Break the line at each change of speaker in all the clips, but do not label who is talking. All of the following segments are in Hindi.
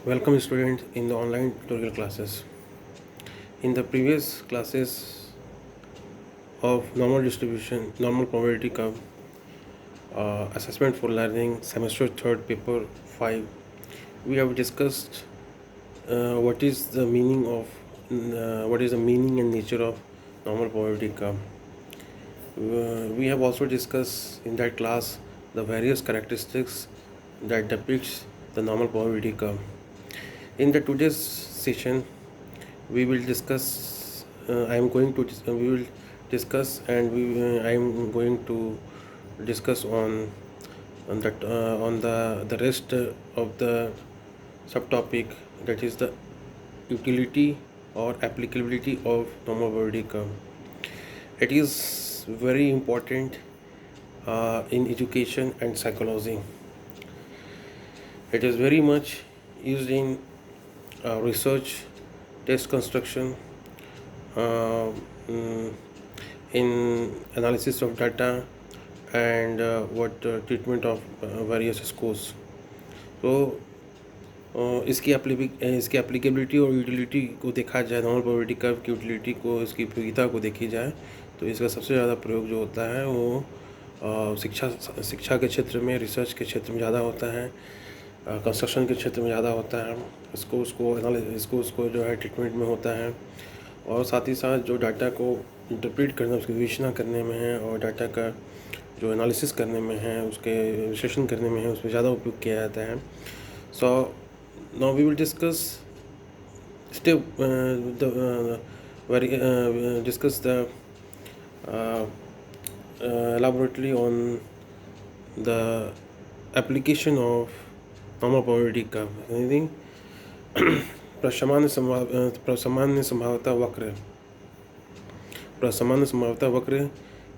Welcome students in the online tutorial classes. In the previous classes of normal distribution, normal probability curve, assessment for learning, semester third, paper 5, we have discussed what is the meaning of what is the meaning and nature of normal probability curve. We have also discussed in that class the various characteristics that depicts the normal probability curve. In the today's session, we will discuss. I am going to. We will discuss, and I am going to discuss on the rest of the subtopic, that is the utility or applicability of normal probability curve. It is very important in education and psychology. It is very much used in research, test construction, uh, mm, in analysis of data, and what treatment of various scores. तो इसकी एप्लीकेबिलिटी और यूटिलिटी को देखा जाए, नॉर्मल प्रोबेबिलिटी कर्व की यूटिलिटी को, इसकी उपयोगिता को देखी जाए, तो इसका सबसे ज़्यादा प्रयोग जो होता है वो शिक्षा के क्षेत्र में, रिसर्च के क्षेत्र में ज़्यादा होता है, कंस्ट्रक्शन के क्षेत्र में ज़्यादा होता है, इसको जो है ट्रीटमेंट में होता है, और साथ ही साथ जो डाटा को इंटरप्रेट करना, उसकी विवेचना करने में है, और डाटा का जो एनालिसिस करने में है, उसके विश्लेषण करने में है, उसमें ज़्यादा उपयोग किया जाता है. So now we will discuss step the very discuss the uh, elaborately on the application of normal probability curve. Anything प्रसामान्य संभाव्यता वक्र, प्रसामान्य संभाव्यता वक्र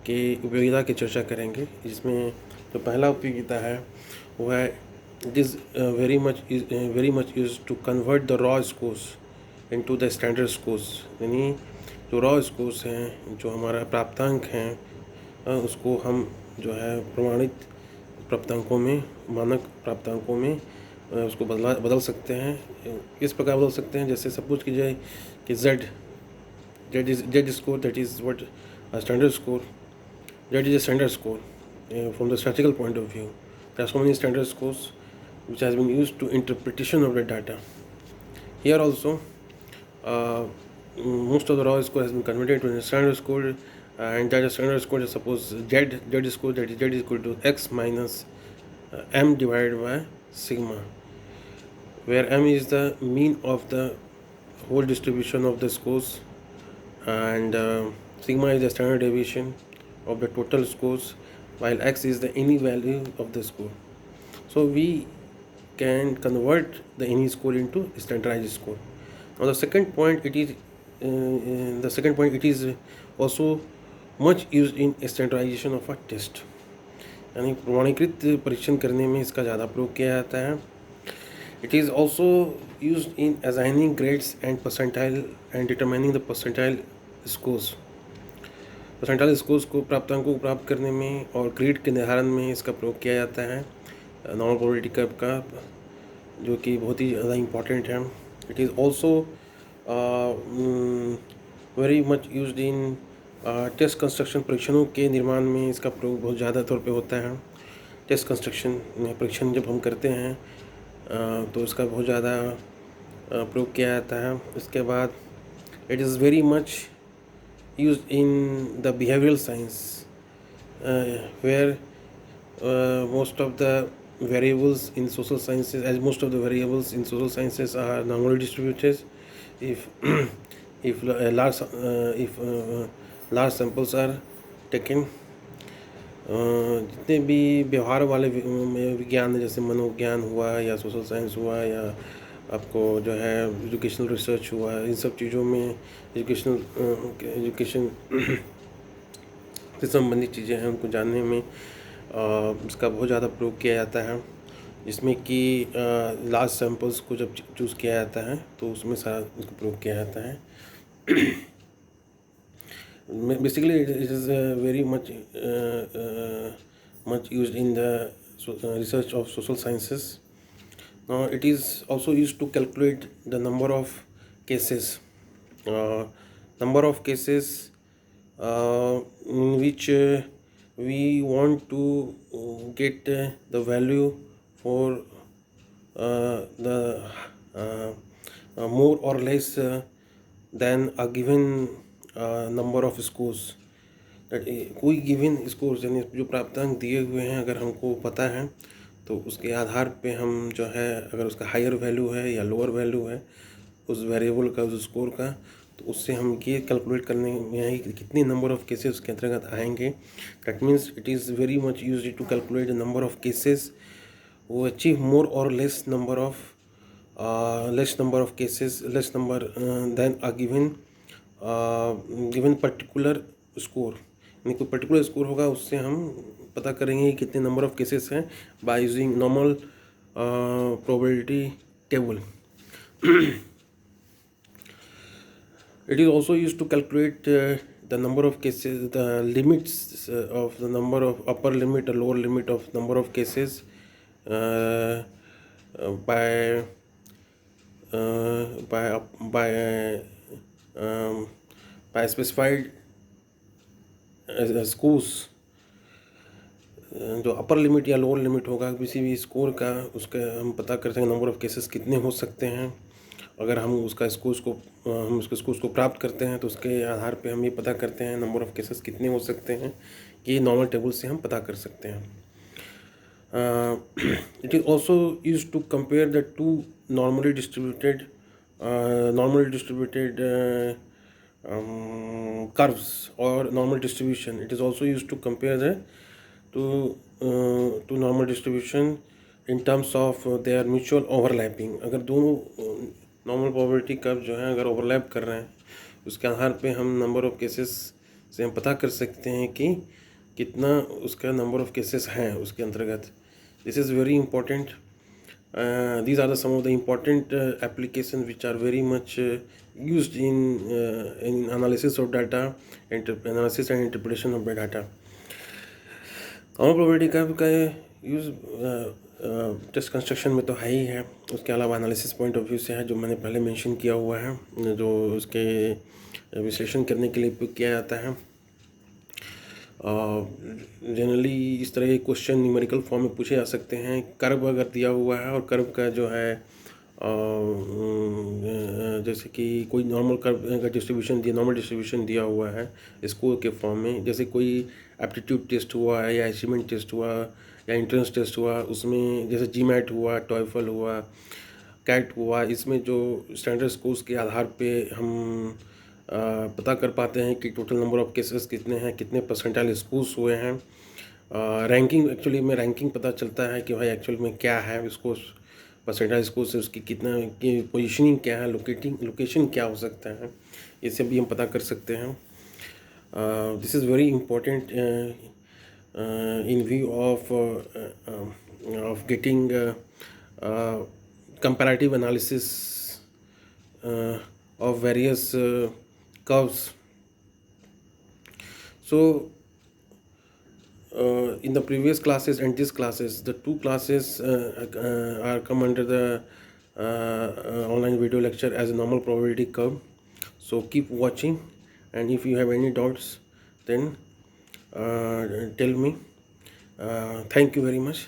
की उपयोगिता की चर्चा करेंगे. जिसमें जो पहला उपयोगिता है वो है, it is very much use to convert the raw scores into the standard scores. यानी जो रॉ स्कोर्स हैं, जो हमारा प्राप्तांक हैं, उसको हम जो है प्रमाणित प्राप्तांकों में, मानक प्राप्तांकों में उसको बदल सकते हैं. इस प्रकार बदल सकते हैं, जैसे सपोज की जाए कि Z score, that is what a standard score. Z is a standard score from the statistical point of view. There are so many standard scores which has been used to interpretation of the data. Here also, most of the raw score has been converted to a standard score, and that is standard score is suppose Z score, that is Z is equal to X minus M divided by sigma, where M is the mean of the whole distribution of the scores, and sigma is the standard deviation of the total scores, while X is the any value of the score. So we can convert the any score into standardized score. Now the second point, it is also much used in standardization of a test. यानी प्रमाणीकृत परीक्षण करने में इसका ज़्यादा प्रयोग किया जाता है. It is also used in assigning grades and percentile and determining the percentile scores. Percentile scores को, प्राप्तांकों को प्राप्त करने में और ग्रेड के निर्धारण में इसका प्रयोग किया जाता है नॉर्मल प्रोबेबिलिटी कर्व का, जो कि बहुत ही ज़्यादा इम्पॉर्टेंट है. It is also very much used in test construction. परीक्षणों के निर्माण में इसका प्रयोग बहुत ज़्यादा तौर पे होता है. टेस्ट कंस्ट्रक्शन में परीक्षण जब हम करते हैं तो इसका बहुत ज़्यादा प्रयोग किया जाता है. इसके बाद it is very much used in the behavioral science, where most of the variables in social sciences, as most of the variables in social sciences are normally distributed. If large samples are taken, जितने भी व्यवहार वाले विज्ञान, जैसे मनोविज्ञान हुआ या सोशल साइंस हुआ या आपको जो है एजुकेशनल रिसर्च हुआ, इन सब चीज़ों में एजुकेशन से संबंधित चीज़ें हैं, उनको जानने में इसका बहुत ज़्यादा प्रयोग किया जाता है. जिसमें कि लार्ज सैम्पल्स को जब चूज़ किया जाता है तो उसमें सारा इसको प्रयोग किया जाता है. Basically, it is very much used in the research of social sciences. It is also used to calculate the number of cases, uh, number of cases in which we want to get the value for the more or less than a given number of scores. कोई गिवन स्कोर्स यानी जो प्राप्तांक दिए हुए हैं अगर हमको पता है तो उसके आधार पे हम जो है अगर उसका हायर वैल्यू है या लोअर वैल्यू है उस वेरिएबल का, उस स्कोर का, तो उससे हम ये कैलकुलेट करने में है कि कितनी नंबर ऑफ़ केसेस उसके अंतर्गत आएंगे. That means it is very much used to calculate the number of cases वो achieve more or less number of cases, less number than a given particular score. यानी कोई पर्टिकुलर स्कोर होगा उससे हम पता करेंगे कि कितने नंबर ऑफ़ केसेस हैं by using normal probability table. It is also used to calculate the number of cases, the limits of the number of upper limit or lower limit of number of cases uh, by by by by specified scores. जो अपर लिमिट या लोअर लिमिट होगा किसी भी स्कोर का उसका हम पता कर सकें नंबर ऑफ़ केसेस कितने हो सकते हैं. अगर हम उसका स्कोर्स को प्राप्त करते हैं तो उसके आधार पे हम ये पता करते हैं नंबर ऑफ़ केसेस कितने हो सकते हैं. ये नॉर्मल टेबल से हम पता कर सकते हैं. It is also use to compare the two normally distributed curves or normal distribution. It is also used to compare the to normal distribution in terms of their mutual overlapping. अगर दोनों नॉर्मल प्रोबेबिलिटी कर्व जो है अगर ओवरलैप कर रहे हैं उसके आधार पे हम नंबर ऑफ़ केसेस से हम पता कर सकते हैं कि कितना उसका नंबर ऑफ़ केसेस हैं उसके अंतर्गत. This is very important. These are some of the important applications which are very much used in analysis of data, analysis and interpretation of the data. Normal probability curve का यूज़ टेस्ट कंस्ट्रक्शन में तो है ही है, उसके अलावा एनालिसिस पॉइंट ऑफ व्यू से है जो मैंने पहले मेंशन किया हुआ है, जो उसके विश्लेषण करने के लिए उपयोग किया जाता है. जनरली इस तरह के क्वेश्चन न्यूमेरिकल फॉर्म में पूछे जा सकते हैं. कर्व अगर दिया हुआ है और कर्व का जो है जैसे कि कोई नॉर्मल कर्व का डिस्ट्रीब्यूशन नॉर्मल डिस्ट्रीब्यूशन दिया हुआ है स्कोर के फॉर्म में, जैसे कोई एप्टीट्यूड टेस्ट हुआ है या अचीवमेंट टेस्ट हुआ या एंट्रेंस टेस्ट हुआ, उसमें जैसे जीमैट हुआ, टॉयफल हुआ, कैट हुआ, इसमें जो स्टैंडर्ड स्कोर्स के आधार पे हम पता कर पाते हैं कि टोटल नंबर ऑफ़ केसेस कितने हैं, कितने परसेंटाइल स्कोर्स हुए हैं. रैंकिंग एक्चुअली में रैंकिंग पता चलता है कि भाई एक्चुअल में क्या है स्कोर्स, परसेंटाइल स्कोर से उसकी कितना की पोजीशनिंग क्या है, लोकेशन क्या हो सकता है, इससे भी हम पता कर सकते हैं. This is very important in view of getting comparative analysis of various curves. So in the previous classes and this classes, the two classes are come under the online video lecture as a normal probability curve. So keep watching, and if you have any doubts then tell me. Thank you very much.